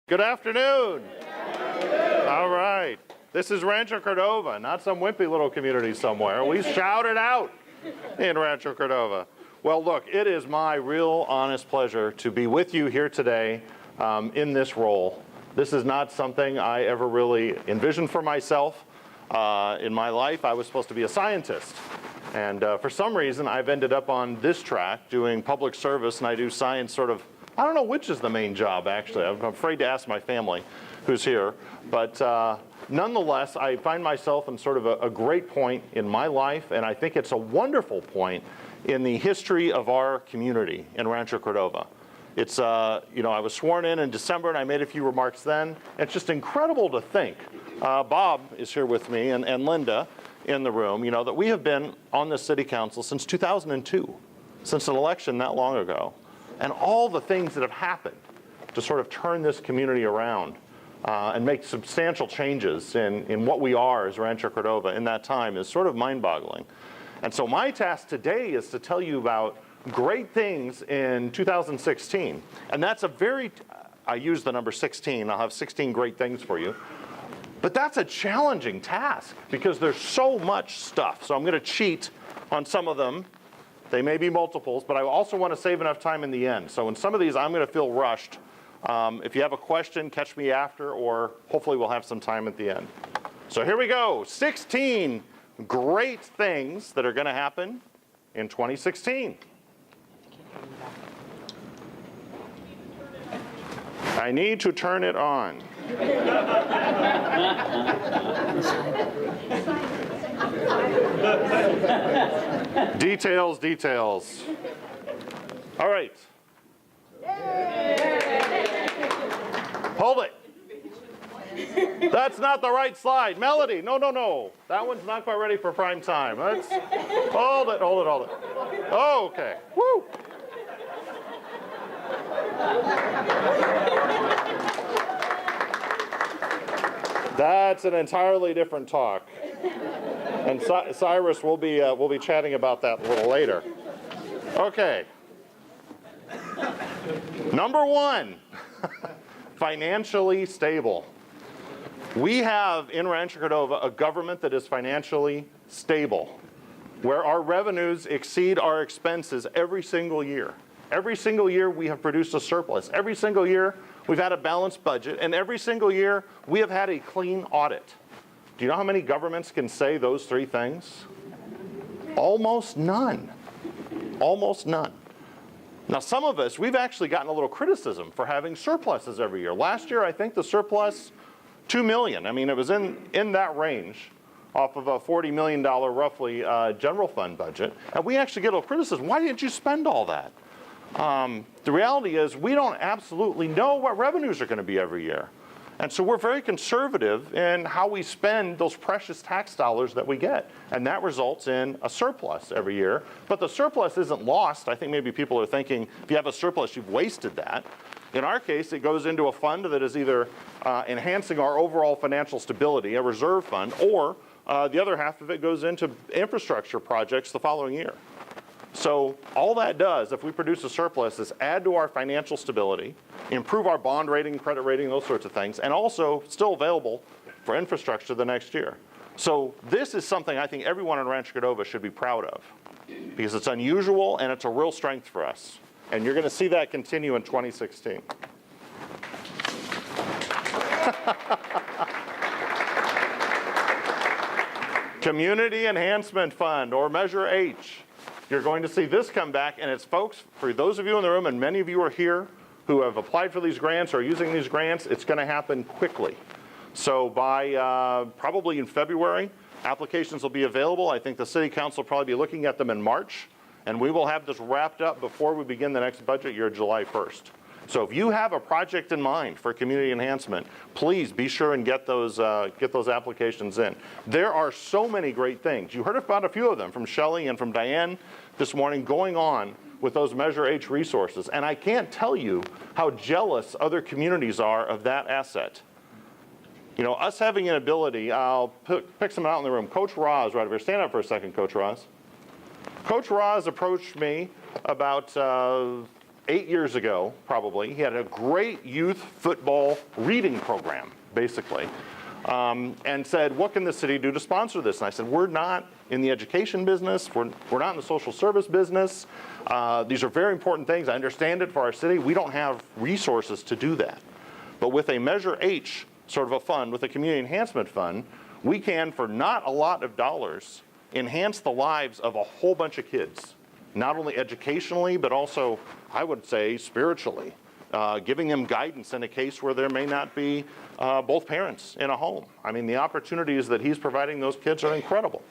Good afternoon. All right. This is Rancho Cordova, not some wimpy little community somewhere. We shout it out in Rancho Cordova. Well, look, it is my real honest pleasure to be with you here today in this role. This is not something I ever really envisioned for myself. In my life, I was supposed to be a scientist. And for some reason, I've ended up on this track doing public service, and I do science sort of, I don't know which is the main job, actually. I'm afraid to ask my family who's here. But nonetheless, I find myself in sort of a great point in my life, and I think it's a wonderful point in the history of our community in Rancho Cordova. It's, I was sworn in December, and I made a few remarks then. It's just incredible to think. Bob is here with me, and Linda in the room, that we have been on the city council since 2002, since an election not long ago. And all the things that have happened to sort of turn this community around and make substantial changes in what we are as Rancho Cordova in that time is sort of mind-boggling. And so my task today is to tell you about great things in 2016. And that's I use the number 16, I'll have 16 great things for you. But that's a challenging task because there's so much stuff. So I'm going to cheat on some of them. They may be multiples, but I also want to save enough time in the end. So in some of these, I'm going to feel rushed. If you have a question, catch me after, or hopefully we'll have some time at the end. So here we go. 16 great things that are going to happen in 2016. I need to turn it on. Details. All right. Hold it. That's not the right slide. Melody, no. That one's not quite ready for prime time. Hold it. Oh, okay. Woo. That's an entirely different talk. And Cyrus, we'll be chatting about that a little later. Okay. Number one, financially stable. We have in Rancho Cordova a government that is financially stable, where our revenues exceed our expenses every single year. Every single year we have produced a surplus. Every single year we've had a balanced budget, and every single year we have had a clean audit. Do you know how many governments can say those three things? Almost none. Almost none. Now some of us, we've actually gotten a little criticism for having surpluses every year. Last year I think the surplus, $2 million. I mean, it was in that range off of a $40 million roughly general fund budget. And we actually get a little criticism. Why didn't you spend all that? The reality is we don't absolutely know what revenues are going to be every year. And so we're very conservative in how we spend those precious tax dollars that we get. And that results in a surplus every year. But the surplus isn't lost. I think maybe people are thinking, if you have a surplus, you've wasted that. In our case, it goes into a fund that is either enhancing our overall financial stability, a reserve fund, or the other half of it goes into infrastructure projects the following year. So all that does, if we produce a surplus, is add to our financial stability, improve our bond rating, credit rating, those sorts of things, and also still available for infrastructure the next year. So this is something I think everyone in Rancho Cordova should be proud of because it's unusual and it's a real strength for us. And you're going to see that continue in 2016. Community Enhancement Fund, or Measure H. You're going to see this come back, and it's, folks, for those of you in the room, and many of you are here who have applied for these grants or are using these grants, it's going to happen quickly. So by probably in February, applications will be available. I think the City Council will probably be looking at them in March, and we will have this wrapped up before we begin the next budget year, July 1st. So if you have a project in mind for community enhancement, please be sure and get those applications in. There are so many great things. You heard about a few of them from Shelley and from Diane this morning going on with those Measure H resources. And I can't tell you how jealous other communities are of that asset. You know, us having an ability, I'll pick someone out in the room. Coach Roz, right over here. Stand up for a second, Coach Roz. Coach Roz approached me about 8 years ago, probably, he had a great youth football reading program, basically, and said, what can the city do to sponsor this? And I said, we're not in the education business. We're not in the social service business. These are very important things. I understand it for our city. We don't have resources to do that. But with a Measure H sort of a fund, with a community enhancement fund, we can, for not a lot of dollars, enhance the lives of a whole bunch of kids, not only educationally, but also, I would say, spiritually, giving them guidance in a case where there may not be both parents in a home. I mean, the opportunities that he's providing those kids are incredible.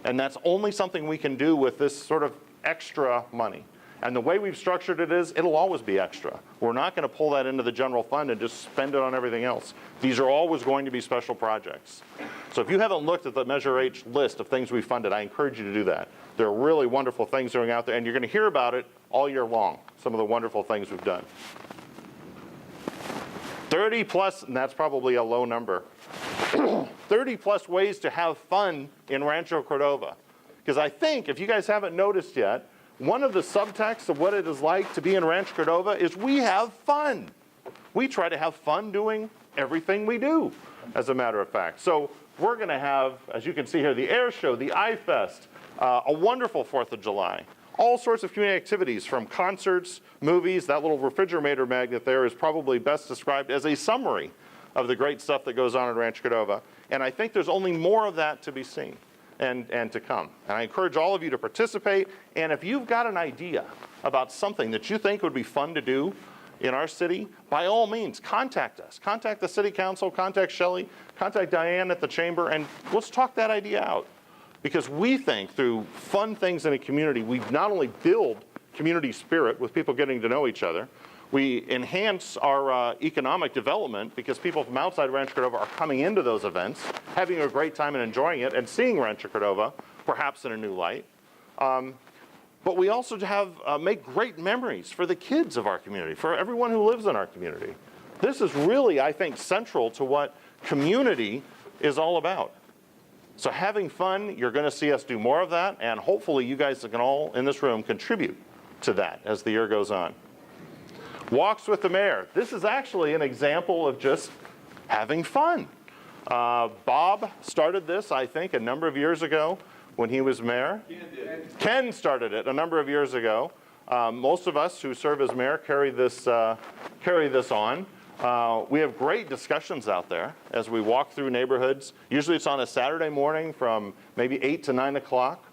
And that's only something we can do with this sort of extra money. And the way we've structured it is, it'll always be extra. We're not going to pull that into the general fund and just spend it on everything else. These are always going to be special projects. So if you haven't looked at the Measure H list of things we funded, I encourage you to do that. There are really wonderful things going out there, and you're going to hear about it all year long, some of the wonderful things we've done. 30 plus, and that's probably a low number, 30 plus ways to have fun in Rancho Cordova. Because I think, if you guys haven't noticed yet, one of the subtexts of what it is like to be in Rancho Cordova is we have fun. We try to have fun doing everything we do, as a matter of fact. So we're going to have, as you can see here, the Air Show, the iFest, a wonderful 4th of July. All sorts of community activities, from concerts, movies. That little refrigerator magnet there is probably best described as a summary of the great stuff that goes on in Rancho Cordova. And I think there's only more of that to be seen and to come. And I encourage all of you to participate. And if you've got an idea about something that you think would be fun to do in our city, by all means, contact us. Contact the city council, contact Shelley, contact Diane at the chamber, and let's talk that idea out. Because we think through fun things in a community, we not only build community spirit with people getting to know each other, we enhance our economic development because people from outside Rancho Cordova are coming into those events, having a great time and enjoying it, and seeing Rancho Cordova, perhaps in a new light. But we also have make great memories for the kids of our community, for everyone who lives in our community. This is really, I think, central to what community is all about. So having fun, you're going to see us do more of that, and hopefully you guys can all in this room contribute to that as the year goes on. Walks with the mayor. This is actually an example of just having fun. Bob started this, I think, a number of years ago when he was mayor. Ken started it a number of years ago. Most of us who serve as mayor carry this on. We have great discussions out there as we walk through neighborhoods. Usually it's on a Saturday morning from maybe 8 to 9 o'clock.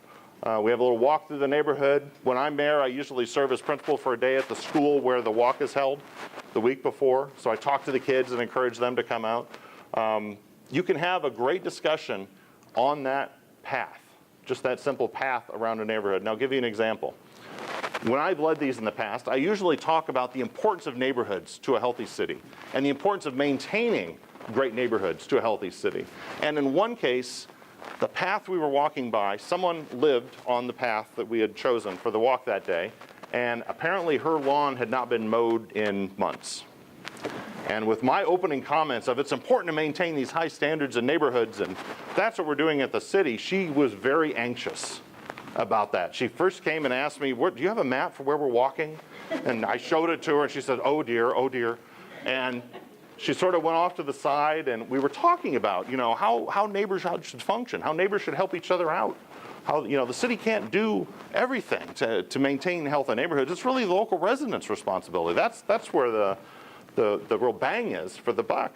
We have a little walk through the neighborhood. When I'm mayor, I usually serve as principal for a day at the school where the walk is held the week before. So I talk to the kids and encourage them to come out. You can have a great discussion on that path, just that simple path around a neighborhood. And I'll give you an example. When I've led these in the past, I usually talk about the importance of neighborhoods to a healthy city and the importance of maintaining great neighborhoods to a healthy city. And in one case, the path we were walking by, someone lived on the path that we had chosen for the walk that day, and apparently her lawn had not been mowed in months. And with my opening comments of it's important to maintain these high standards in neighborhoods, and that's what we're doing at the city, she was very anxious about that. She first came and asked me, do you have a map for where we're walking? And I showed it to her, and she said, oh dear, oh dear. And she sort of went off to the side, and we were talking about, how neighbors should function, how neighbors should help each other out. How, the city can't do everything to maintain health in neighborhoods. It's really the local residents' responsibility. That's where the real bang is for the buck.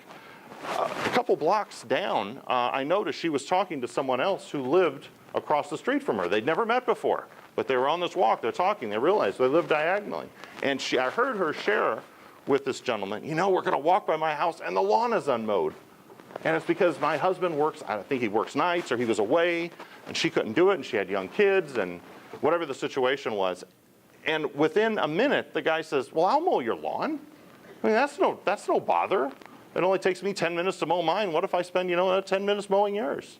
A couple blocks down, I noticed she was talking to someone else who lived across the street from her. They'd never met before, but they were on this walk. They're talking. They realized they lived diagonally. And I heard her share with this gentleman, we're going to walk by my house, and the lawn is unmowed. And it's because my husband works, I think he works nights, or he was away, and she couldn't do it, and she had young kids, and whatever the situation was. And within a minute, the guy says, well, I'll mow your lawn. I mean, that's no bother. It only takes me 10 minutes to mow mine. What if I spend, 10 minutes mowing yours?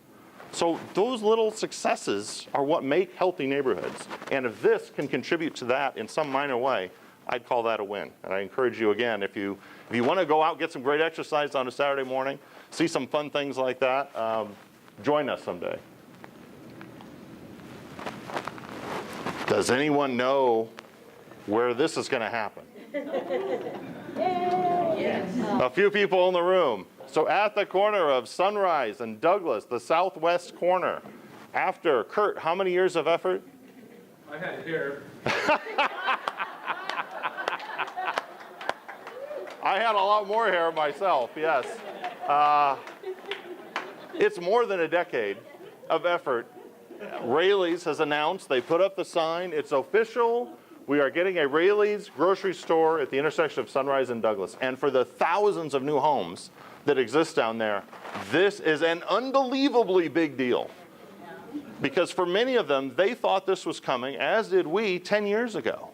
So those little successes are what make healthy neighborhoods. And if this can contribute to that in some minor way, I'd call that a win. And I encourage you again, if you want to go out, get some great exercise on a Saturday morning, see some fun things like that, join us someday. Does anyone know where this is going to happen? A few people in the room. So at the corner of Sunrise and Douglas, the southwest corner, after Kurt, how many years of effort? I had it here. I had a lot more hair myself, yes. It's more than a decade of effort. Rayleigh's has announced, they put up the sign, it's official. We are getting a Rayleigh's grocery store at the intersection of Sunrise and Douglas. And for the thousands of new homes that exist down there, this is an unbelievably big deal. Because for many of them, they thought this was coming, as did we 10 years ago.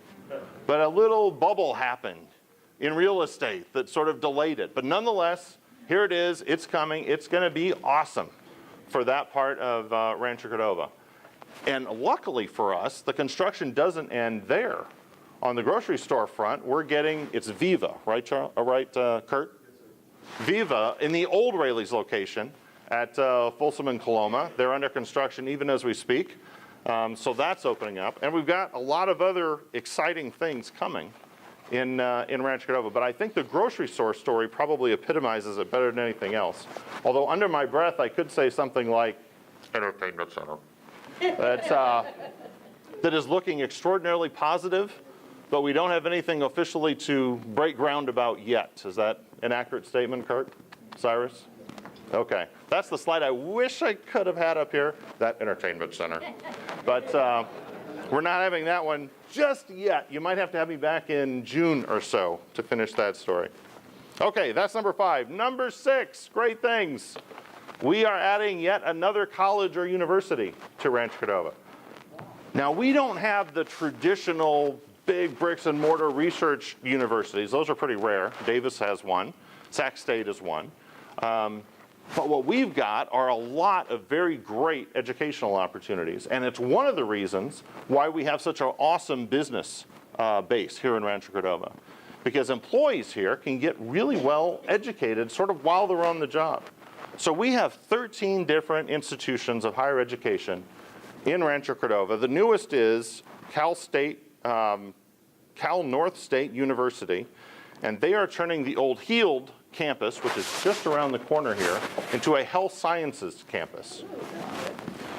But a little bubble happened in real estate that sort of delayed it. But nonetheless, here it is, it's coming, it's gonna be awesome for that part of Rancho Cordova. And luckily for us, the construction doesn't end there. On the grocery store front, we're getting, it's Viva, right, Kurt? Viva in the old Rayleigh's location at Folsom and Coloma. They're under construction even as we speak. So that's opening up. And we've got a lot of other exciting things coming in Rancho Cordova. But I think the grocery store story probably epitomizes it better than anything else. Although under my breath, I could say something like, entertainment center. That is looking extraordinarily positive, but we don't have anything officially to break ground about yet. Is that an accurate statement, Kurt? Cyrus? Okay. That's the slide I wish I could have had up here, that entertainment center. But we're not having that one just yet. You might have to have me back in June or so to finish that story. Okay, that's number 5. Number 6, great things. We are adding yet another college or university to Rancho Cordova. Now, we don't have the traditional big bricks and mortar research universities. Those are pretty rare. Davis has one. Sac State is one. But what we've got are a lot of very great educational opportunities. And it's one of the reasons why we have such an awesome business base here in Rancho Cordova. Because employees here can get really well educated sort of while they're on the job. So we have 13 different institutions of higher education in Rancho Cordova. The newest is Cal North State University, and they are turning the old Heald campus, which is just around the corner here, into a health sciences campus.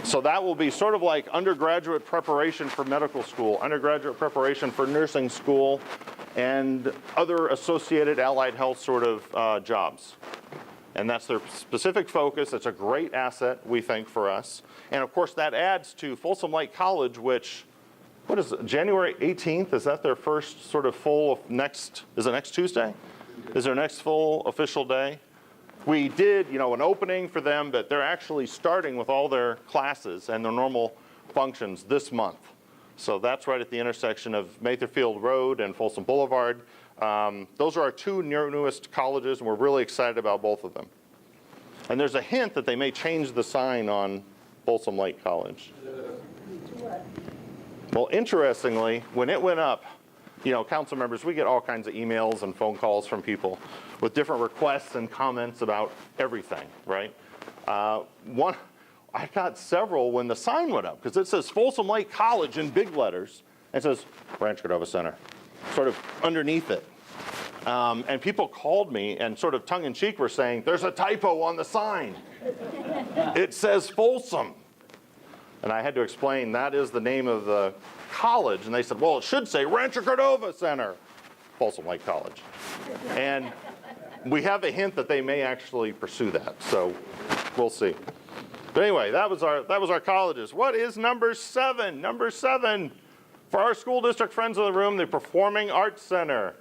So that will be sort of like undergraduate preparation for medical school, undergraduate preparation for nursing school, and other associated allied health sort of jobs. And that's their specific focus. It's a great asset, we think, for us. And of course, that adds to Folsom Lake College, which, what is it, January 18th? Is that their first sort of full is it next Tuesday? Is their next full official day? We did, an opening for them, but they're actually starting with all their classes and their normal functions this month. So that's right at the intersection of Matherfield Road and Folsom Boulevard. Those are our 2 newest colleges, and we're really excited about both of them. And there's a hint that they may change the sign on Folsom Lake College. Well, interestingly, when it went up, council members, we get all kinds of emails and phone calls from people with different requests and comments about everything, right? I got several when the sign went up, because it says Folsom Lake College in big letters, and it says Rancho Cordova Center, sort of underneath it. And people called me and sort of tongue-in-cheek were saying, there's a typo on the sign. It says Folsom. And I had to explain that is the name of the college. And they said, well, it should say Rancho Cordova Center, Folsom Lake College. And we have a hint that they may actually pursue that. So we'll see. But anyway, that was our colleges. What is number 7? Number 7, for our school district friends in the room, the Performing Arts Center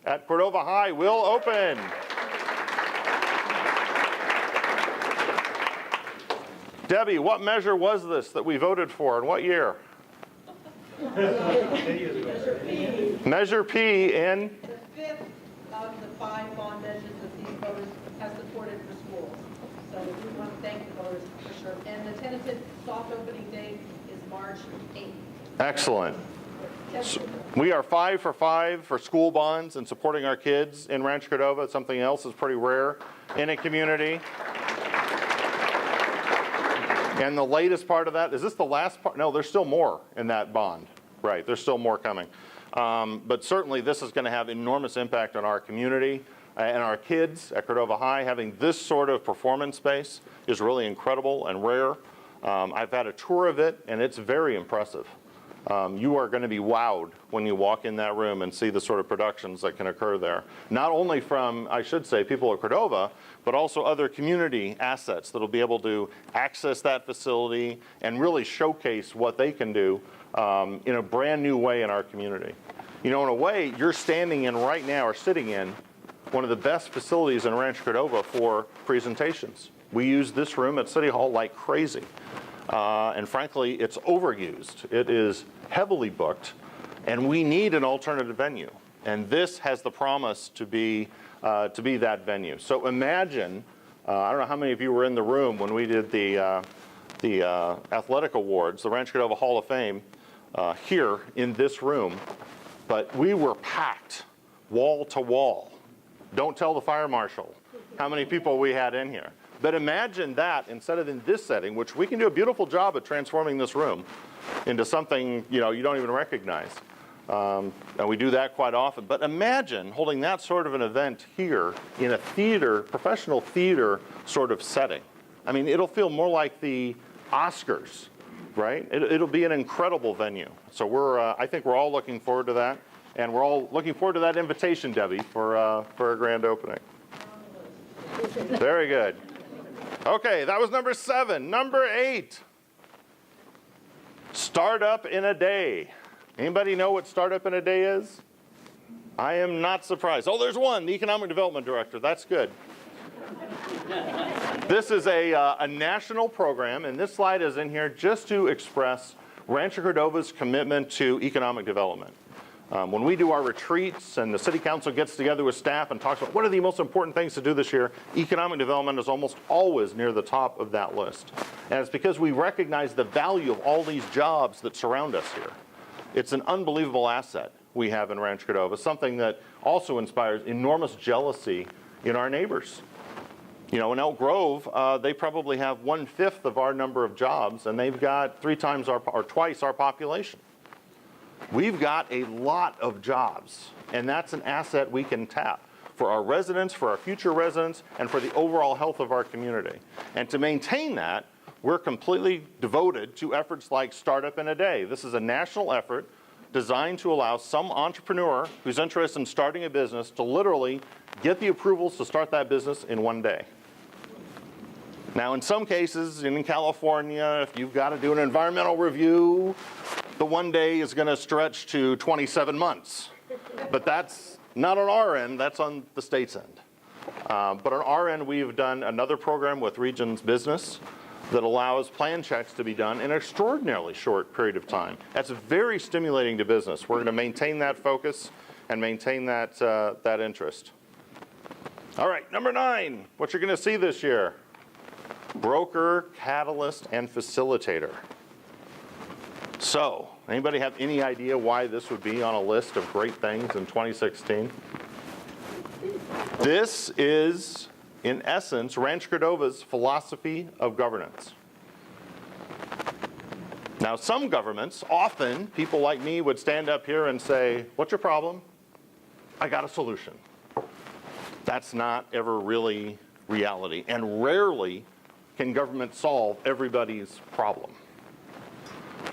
at Cordova High will open. Debbie, what measure was this that we voted for, and what year? Measure P in? The 5th of the 5 bond measures that these voters have supported for schools. So we want to thank the voters for sure. And the tentative soft opening date is March 8th. Excellent. So we are 5 for 5 for school bonds and supporting our kids in Rancho Cordova. It's something else that's pretty rare in a community. And the latest part of that, is this the last part? No, there's still more in that bond. Right, there's still more coming. But certainly this is going to have enormous impact on our community and our kids at Cordova High. Having this sort of performance space is really incredible and rare. I've had a tour of it, and it's very impressive. You are going to be wowed when you walk in that room and see the sort of productions that can occur there. Not only from, I should say, people at Cordova, but also other community assets that will be able to access that facility and really showcase what they can do in a brand new way in our community. You know, in a way, you're standing in right now, or sitting in, one of the best facilities in Rancho Cordova for presentations. We use this room at City Hall like crazy. And frankly, it's overused. It is heavily booked, and we need an alternative venue. And this has the promise to be that venue. So imagine, I don't know how many of you were in the room when we did the athletic awards, the Rancho Cordova Hall of Fame, here in this room, but we were packed wall to wall. Don't tell the fire marshal how many people we had in here. But imagine that instead of in this setting, which we can do a beautiful job at transforming this room into something you don't even recognize. And we do that quite often. But imagine holding that sort of an event here in a theater, professional theater sort of setting. I mean, it'll feel more like the Oscars, right? It'll be an incredible venue. So I think we're all looking forward to that. And we're all looking forward to that invitation, Debbie, for a grand opening. Very good. Okay, that was number 7. Number 8, startup in a day. Anybody know what startup in a day is? I am not surprised. Oh, there's one, the Economic Development Director. That's good. This is a national program, and this slide is in here just to express Rancho Cordova's commitment to economic development. When we do our retreats and the city council gets together with staff and talks about what are the most important things to do this year, economic development is almost always near the top of that list. And it's because we recognize the value of all these jobs that surround us here. It's an unbelievable asset we have in Rancho Cordova, something that also inspires enormous jealousy in our neighbors. You know, in Elk Grove, they probably have 1/5 of our number of jobs, and they've got twice our population. We've got a lot of jobs, and that's an asset we can tap for our residents, for our future residents, and for the overall health of our community. And to maintain that, we're completely devoted to efforts like Startup in a Day. This is a national effort designed to allow some entrepreneur who's interested in starting a business to literally get the approvals to start that business in one day. Now, in some cases, in California, if you've got to do an environmental review, the one day is going to stretch to 27 months. But that's not on our end, that's on the state's end. But on our end, we've done another program with Regions Business that allows plan checks to be done in an extraordinarily short period of time. That's very stimulating to business. We're going to maintain that focus and maintain that interest. All right, number 9, what you're going to see this year. Broker, catalyst, and facilitator. So, anybody have any idea why this would be on a list of great things in 2016? This is, in essence, Rancho Cordova's philosophy of governance. Now, some governments, often people like me would stand up here and say, what's your problem? I got a solution. That's not ever really reality, and rarely can government solve everybody's problem.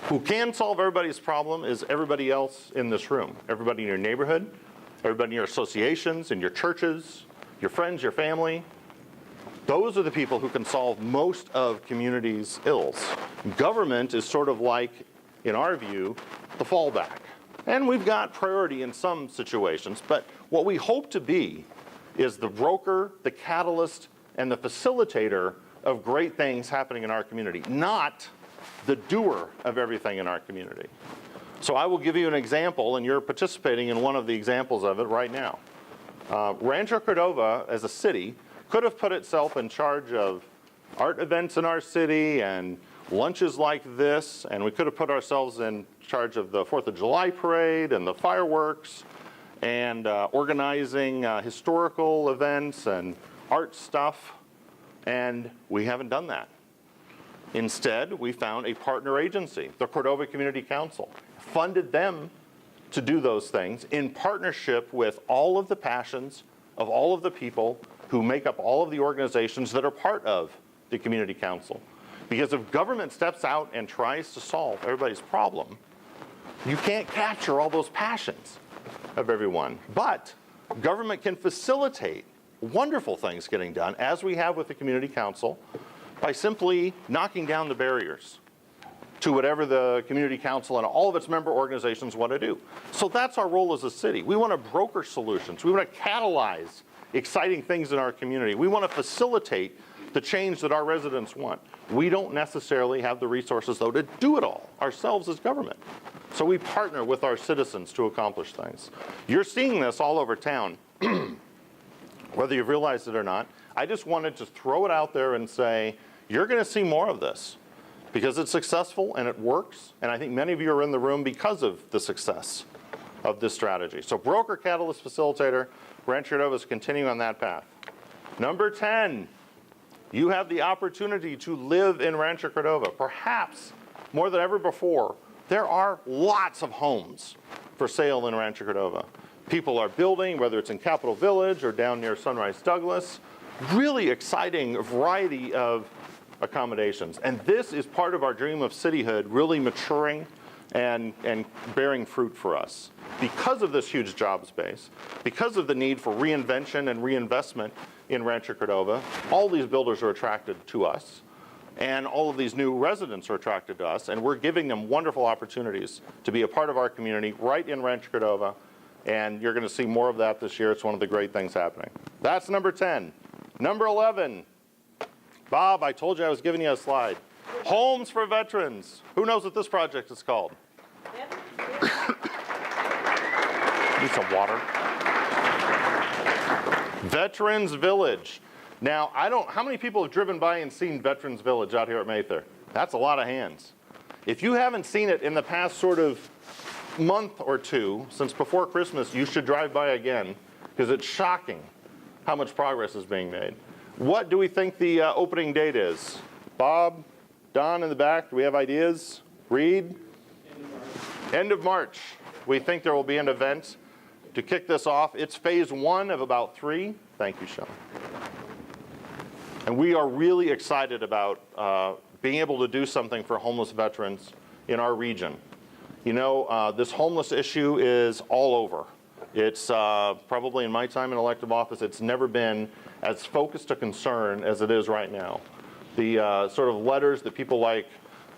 Who can solve everybody's problem is everybody else in this room. Everybody in your neighborhood, everybody in your associations, in your churches, your friends, your family. Those are the people who can solve most of communities' ills. Government is sort of like, in our view, the fallback. And we've got priority in some situations, but what we hope to be is the broker, the catalyst, and the facilitator of great things happening in our community, not the doer of everything in our community. So I will give you an example, and you're participating in one of the examples of it right now. Rancho Cordova, as a city, could have put itself in charge of art events in our city and lunches like this, and we could have put ourselves in charge of the 4th of July parade and the fireworks and organizing historical events and art stuff, and we haven't done that. Instead, we found a partner agency, the Cordova Community Council, funded them to do those things in partnership with all of the passions of all of the people who make up all of the organizations that are part of the community council. Because if government steps out and tries to solve everybody's problem, you can't capture all those passions of everyone. But government can facilitate wonderful things getting done, as we have with the community council, by simply knocking down the barriers to whatever the community council and all of its member organizations want to do. So that's our role as a city. We want to broker solutions. We want to catalyze exciting things in our community. We want to facilitate the change that our residents want. We don't necessarily have the resources, though, to do it all ourselves as government. So we partner with our citizens to accomplish things. You're seeing this all over town, whether you've realized it or not. I just wanted to throw it out there and say, you're going to see more of this because it's successful and it works. And I think many of you are in the room because of the success of this strategy. So broker, catalyst, facilitator, Rancho Cordova is continuing on that path. Number 10, you have the opportunity to live in Rancho Cordova. Perhaps more than ever before, there are lots of homes for sale in Rancho Cordova. People are building, whether it's in Capitol Village or down near Sunrise Douglas, really exciting variety of accommodations. And this is part of our dream of cityhood really maturing and bearing fruit for us. Because of this huge job space, because of the need for reinvention and reinvestment in Rancho Cordova, all these builders are attracted to us. And all of these new residents are attracted to us. And we're giving them wonderful opportunities to be a part of our community right in Rancho Cordova. And you're going to see more of that this year. It's one of the great things happening. That's number 10. Number 11. Bob, I told you I was giving you a slide. Homes for veterans. Who knows what this project is called? Need some water. Veterans Village. Now, how many people have driven by and seen Veterans Village out here at Mather? That's a lot of hands. If you haven't seen it in the past sort of month or two, since before Christmas, you should drive by again, because it's shocking how much progress is being made. What do we think the opening date is? Bob, Don in the back, do we have ideas? Reed? End of March. We think there will be an event to kick this off. It's phase 1 of about 3. Thank you, Sean. And we are really excited about being able to do something for homeless veterans in our region. You know, this homeless issue is all over. It's probably in my time in elective office, it's never been as focused a concern as it is right now. The sort of letters that people like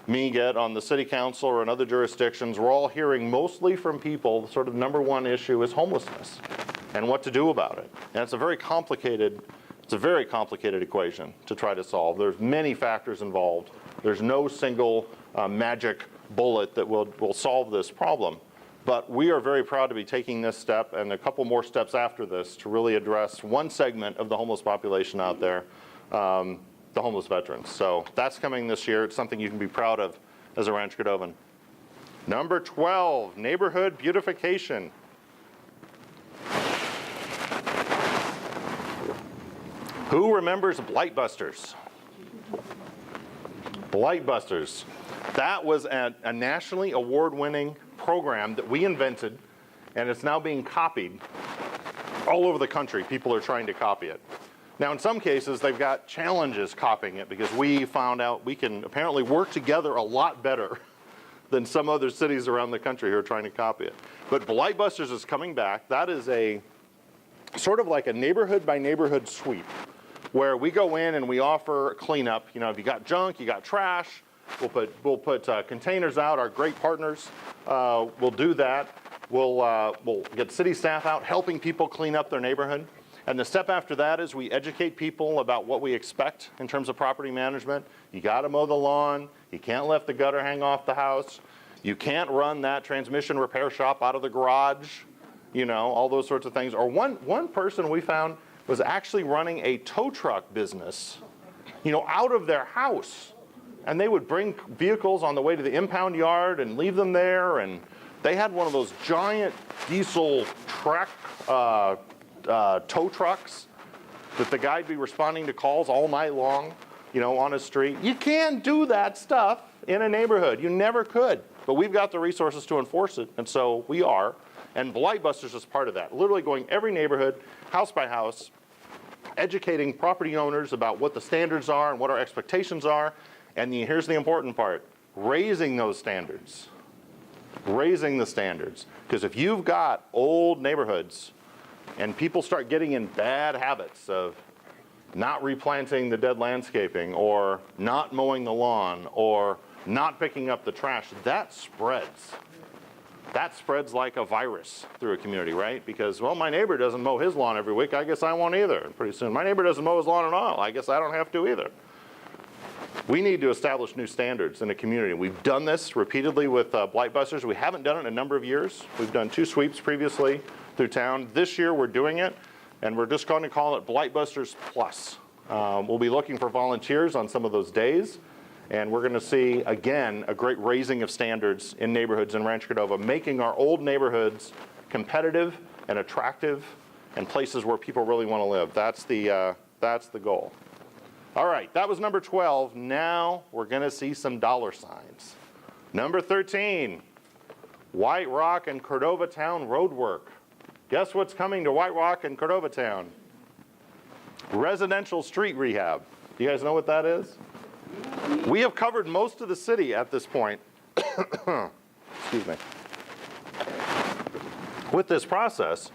me get on the city council or in other jurisdictions, we're all hearing mostly from people, the sort of number one issue is homelessness and what to do about it. And it's a very complicated equation to try to solve. There's many factors involved. There's no single magic bullet that will solve this problem. But we are very proud to be taking this step and a couple more steps after this to really address one segment of the homeless population out there, the homeless veterans. So that's coming this year. It's something you can be proud of as a Rancho Cordovan. Number 12, neighborhood beautification. Who remembers Blightbusters? Blightbusters. That was a nationally award-winning program that we invented, and it's now being copied all over the country. People are trying to copy it. Now, in some cases, they've got challenges copying it because we found out we can apparently work together a lot better than some other cities around the country who are trying to copy it. But Blightbusters is coming back. That is a sort of like a neighborhood by neighborhood sweep where we go in and we offer cleanup. You know, if you got junk, you got trash, we'll put containers out. Our great partners will do that. We'll get city staff out helping people clean up their neighborhood. And the step after that is we educate people about what we expect in terms of property management. You got to mow the lawn. You can't let the gutter hang off the house. You can't run that transmission repair shop out of the garage. You know, all those sorts of things. Or one person we found was actually running a tow truck business, you know, out of their house. And they would bring vehicles on the way to the impound yard and leave them there. And they had one of those giant diesel truck tow trucks that the guy'd be responding to calls all night long, you know, on a street. You can't do that stuff in a neighborhood. You never could. but we've got the resources to enforce it, and so we are. And Blight Busters is part of that, literally going every neighborhood, house by house, educating property owners about what the standards are and what our expectations are. And here's the important part, raising those standards. Raising the standards. Because if you've got old neighborhoods and people start getting in bad habits of not replanting the dead landscaping or not mowing the lawn or not picking up the trash, that spreads. That spreads like a virus through a community, right? Because, well, my neighbor doesn't mow his lawn every week, I guess I won't either. And pretty soon, my neighbor doesn't mow his lawn at all, I guess I don't have to either. We need to establish new standards in a community. We've done this repeatedly with Blight Busters. We haven't done it in a number of years. We've done 2 sweeps previously through town. This year we're doing it, and we're just going to call it Blight Busters Plus. We'll be looking for volunteers on some of those days. And we're going to see, again, a great raising of standards in neighborhoods in Rancho Cordova, making our old neighborhoods competitive and attractive and places where people really want to live. That's the goal. All right, that was number 12. Now we're going to see some dollar signs. Number 13, White Rock and Cordova Town road work. Guess what's coming to White Rock and Cordova Town? Residential street rehab. Do you guys know what that is? We have covered most of the city at this point, excuse me, with this process,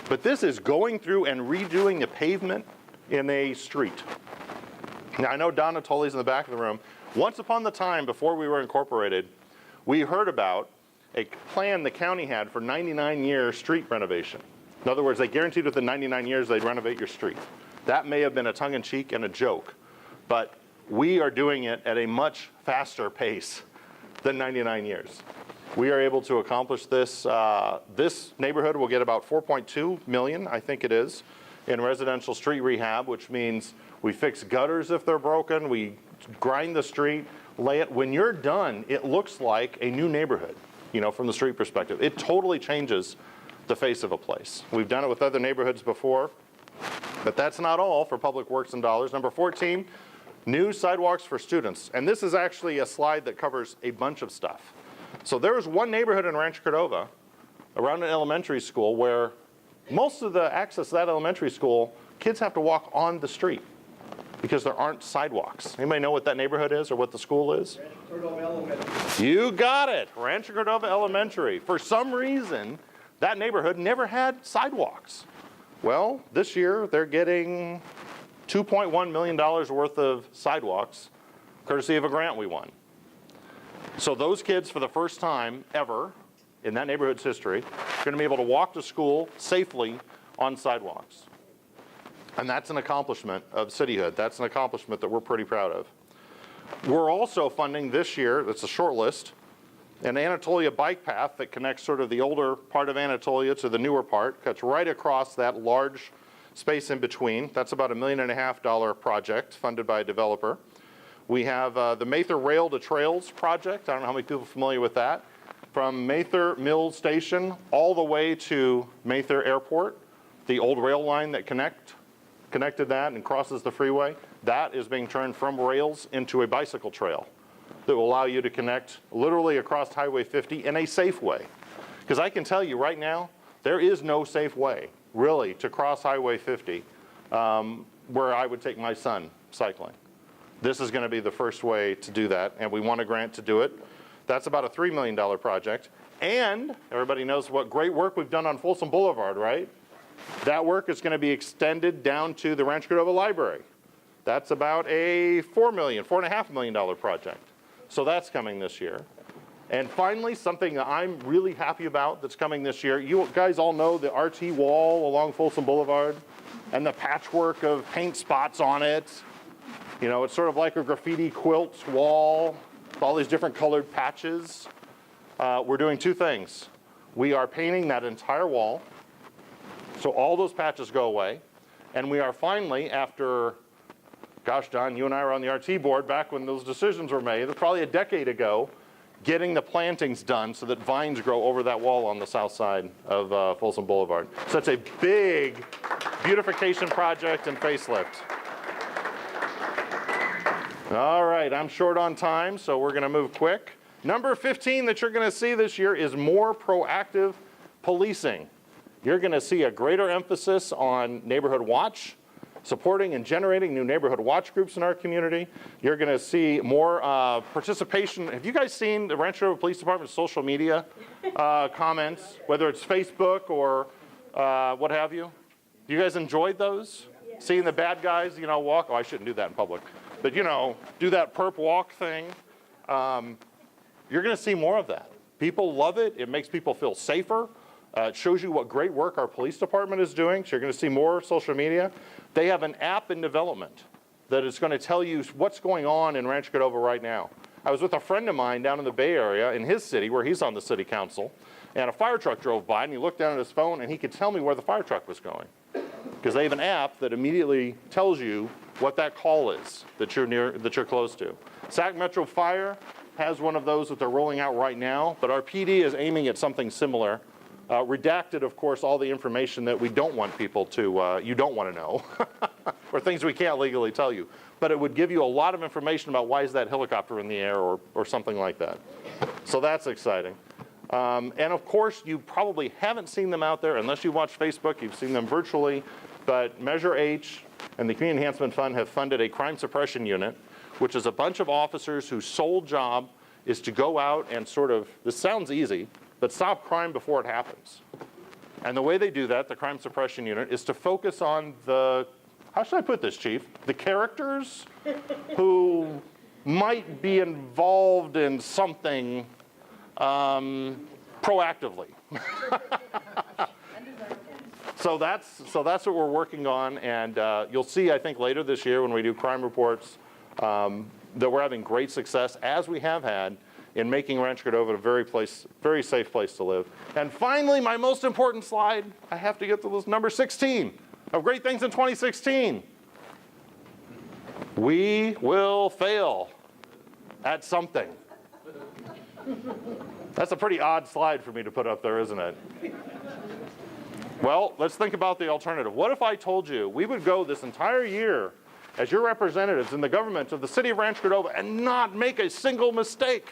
but this is going through and redoing the pavement in a street. Now, I know Don Natoli's in the back of the room. Once upon the time, before we were incorporated, we heard about a plan the county had for 99-year street renovation. In other words, they guaranteed within 99 years they'd renovate your street. That may have been a tongue-in-cheek and a joke, but we are doing it at a much faster pace than 99 years. We are able to accomplish this. This neighborhood will get about 4.2 million, I think it is, in residential street rehab, which means we fix gutters if they're broken, we grind the street, lay it. When you're done, it looks like a new neighborhood, you know, from the street perspective. It totally changes the face of a place. We've done it with other neighborhoods before, but that's not all for public works and dollars. Number 14, new sidewalks for students. And this is actually a slide that covers a bunch of stuff. So there is one neighborhood in Rancho Cordova around an elementary school where most of the access to that elementary school, kids have to walk on the street because there aren't sidewalks. Anybody know what that neighborhood is or what the school is? Rancho Cordova Elementary. You got it, Rancho Cordova Elementary. For some reason, that neighborhood never had sidewalks. Well, this year they're getting $2.1 million worth of sidewalks, courtesy of a grant we won. So those kids, for the first time ever in that neighborhood's history, are going to be able to walk to school safely on sidewalks. And that's an accomplishment of cityhood. That's an accomplishment that we're pretty proud of. We're also funding this year, it's a short list, an Anatolia bike path that connects sort of the older part of Anatolia to the newer part, cuts right across that large space in between. That's about $1.5 million project funded by a developer. We have the Mather Rail to Trails project. I don't know how many people are familiar with that. From Mather Mill Station all the way to Mather Airport, the old rail line that connected that and crosses the freeway, that is being turned from rails into a bicycle trail that will allow you to connect literally across Highway 50 in a safe way. Because I can tell you right now, there is no safe way, really, to cross Highway 50 where I would take my son cycling. This is going to be the first way to do that, and we won a grant to do it. That's about a $3 million project. And everybody knows what great work we've done on Folsom Boulevard, right? That work is going to be extended down to the Rancho Cordova Library. That's about a $4.5 million project. So that's coming this year. And finally, something that I'm really happy about that's coming this year. You guys all know the RT wall along Folsom Boulevard and the patchwork of paint spots on it. You know, it's sort of like a graffiti quilt wall with all these different colored patches. We're doing 2 things. We are painting that entire wall, so all those patches go away. And we are finally, after, gosh, Don, you and I were on the RT board back when those decisions were made, probably a decade ago, getting the plantings done so that vines grow over that wall on the south side of Folsom Boulevard. So it's a big beautification project and facelift. All right, I'm short on time, so we're going to move quick. Number 15 that you're going to see this year is more proactive policing. You're going to see a greater emphasis on neighborhood watch, supporting and generating new neighborhood watch groups in our community. You're going to see more participation. Have you guys seen the Rancho Cordova Police Department's social media comments, whether it's Facebook or what have you? You guys enjoyed those? Yeah. Seeing the bad guys, you know, walk? Oh, I shouldn't do that in public. But, you know, do that perp walk thing. You're going to see more of that. People love it. It makes people feel safer. It shows you what great work our police department is doing. So you're going to see more social media. They have an app in development that is going to tell you what's going on in Rancho Cordova right now. I was with a friend of mine down in the Bay Area in his city where he's on the city council, and a fire truck drove by and he looked down at his phone and he could tell me where the fire truck was going. Because they have an app that immediately tells you what that call is that you're close to. Sac Metro Fire has one of those that they're rolling out right now, but our PD is aiming at something similar. Redacted, of course, all the information that we don't want people to, you don't want to know, or things we can't legally tell you. But it would give you a lot of information about why is that helicopter in the air or something like that. So that's exciting. And of course, you probably haven't seen them out there unless you watch Facebook. You've seen them virtually. But Measure H and the Community Enhancement Fund have funded a crime suppression unit, which is a bunch of officers whose sole job is to go out and sort of, this sounds easy, but stop crime before it happens. And the way they do that, the crime suppression unit, is to focus on the, how should I put this, Chief? The characters who might be involved in something proactively. So that's what we're working on, and you'll see, I think, later this year when we do crime reports that we're having great success, as we have had, in making Rancho Cordova a very safe place to live. And finally, my most important slide, I have to get to this, number 16 of great things in 2016. We will fail at something. That's a pretty odd slide for me to put up there, isn't it? Well, let's think about the alternative. What if I told you we would go this entire year as your representatives in the government of the city of Rancho Cordova and not make a single mistake?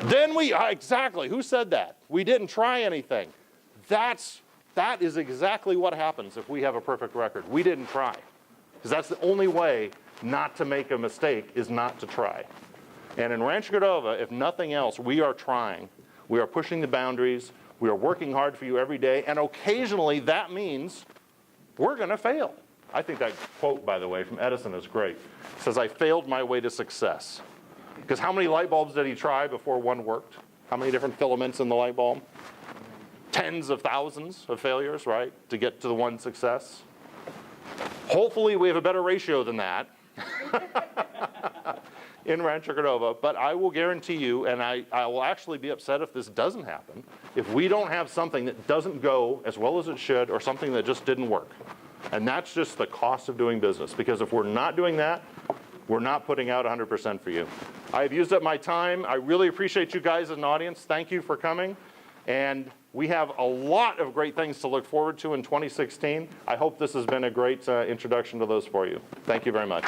Then exactly, who said that? We didn't try anything. That is exactly what happens if we have a perfect record. We didn't try. Because that's the only way not to make a mistake is not to try. And in Rancho Cordova, if nothing else, we are trying. We are pushing the boundaries. We are working hard for you every day. And occasionally that means we're going to fail. I think that quote, by the way, from Edison is great. It says, "I failed my way to success." Because how many light bulbs did he try before one worked? How many different filaments in the light bulb? Tens of thousands of failures, right, to get to the one success. Hopefully we have a better ratio than that in Rancho Cordova, but I will guarantee you, and I will actually be upset if this doesn't happen, if we don't have something that doesn't go as well as it should or something that just didn't work. And that's just the cost of doing business, because if we're not doing that, we're not putting out 100% for you. I have used up my time. I really appreciate you guys as an audience. Thank you for coming. And we have a lot of great things to look forward to in 2016. I hope this has been a great introduction to those for you. Thank you very much.